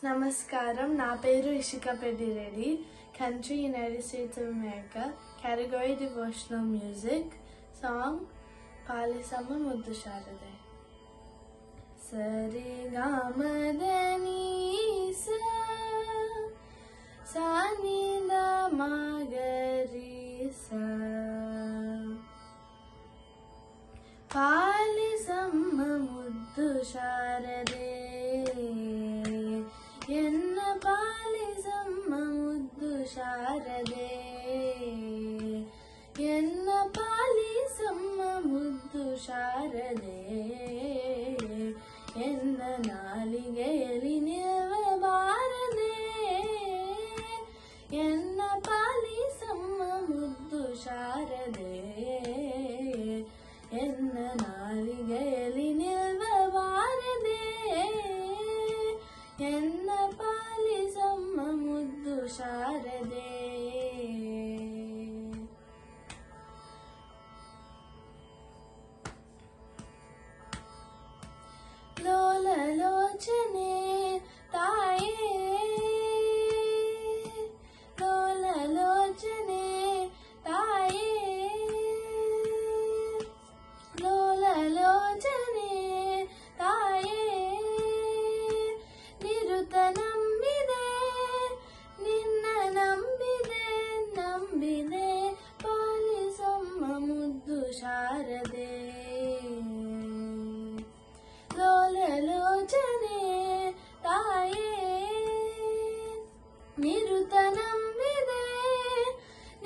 Namaskaram, na peru Ishika Pediredi, country United States of America, category devotional music, song Palisamma Muddu Sharade. Sari gamadani sa sani da magari sa Palisamma Muddu Sharade ಎನ್ನ ಪಾಲಿಸಮ್ಮ ಮುದ್ದು ಶಾರದೆ ಎನ್ನ ಪಾಲಿಸಮ್ಮ ಮುದ್ದು ಶಾರದೆ ಎನ್ನ ನಾಲಿಗೆಯಲ್ಲಿ ನಿಲ್ಲಬಾರದೆ ಎನ್ನ ಪಾಲಿಸಮ್ಮ ಮುದ್ದು ಶಾರದೆ ಎನ್ನ ನಾಲಿಗೆಯಲ್ಲಿ ನಿಲ್ಲಬಾರದೆ ಎನ್ನ ಪಾಲಿಸಮ್ಮ ಮುದ್ದು ಶಾರದೆ ಲೋಲಲೋಚನೆ ತಾಯೇ ಲೋಲಲೋಚನೆ ತಾಯೇ ಲೋಲಲೋಚನೆ ತಾಯೇ ನಂಬಿದೆ ನಿನ್ನ ನಂಬಿದೆ ನಂಬಿದೆ ಪಾಲಿಸಮ್ಮ ಮುದ್ದು ಶಾರದೆ ಲೋಲಲೋಚನೆ ತಾಯೇ ನಿರುತ ನಂಬಿದೆ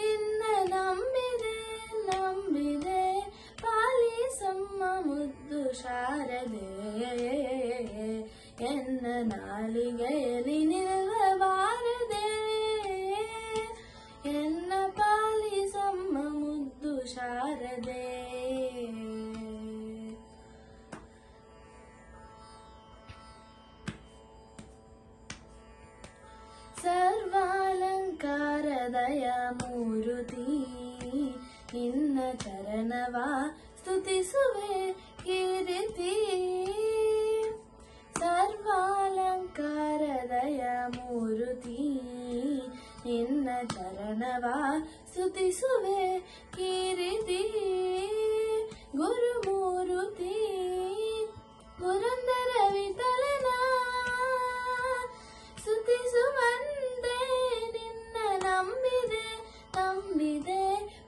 ನಿನ್ನ ನಂಬಿದೆ ನಂಬಿದೆ ಪಾಲಿಸಮ್ಮ ಮುದ್ದು ಶಾರದೆ ಎನ್ನ ನಾಲಿಗೆಯಲ್ಲಿ ನಿಲ್ಲಬಾರದೆ ಎನ್ನ ಪಾಲಿಸಮ್ಮ ಮುದ್ದು ಶಾರದೆ ಸರ್ವಾಲಂಕಾರದಯ ಮೂರುತಿ ನಿನ್ನ ಚರಣವ ಸ್ತುತಿಸುವೆ ಕೀರ್ತಿ ಸರ್ವಾಲಂಕಾರದಯ ಮೂರುತಿ ನಿನ್ನ ಚರಣವ ಸ್ತುತಿಸುವೆ ಕೀರ್ತಿ ಗುರುಮೂರುತಿ ಪುರಂದರ ವಿಠಲನ ಸ್ತುತಿಸುವಂತೆ ನಿನ್ನ ನಂಬಿದೆ ನಂಬಿದೆ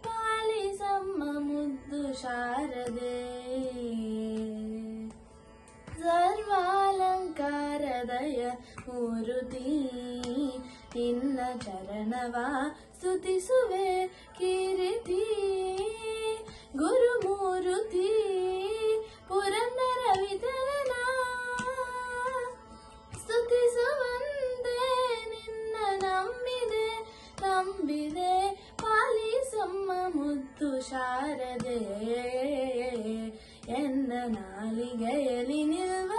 ಪಾಲಿಸಮ್ಮ ಮುದ್ದು ಶಾರದೆ ಸರ್ವಾಲಂಕಾರದಯ ಮೂರುತಿ ನಿನ್ನ ಚರಣವ ಸ್ತುತಿಸುವೆ ಕೀರ್ತಿ ಗುರುಮೂರುತಿ ಪುರಂದರ ವಿಠಲನ ಸ್ತುತಿಸುವಂತೆ ನಿನ್ನ ನಂಬಿದೆ ನಂಬಿದೆ ಪಾಲಿಸಮ್ಮ ಮುದ್ದು ಶಾರದೆ ಎನ್ನ ನಾಲಿಗೆಯಲ್ಲಿ ನಿಲ್ಲ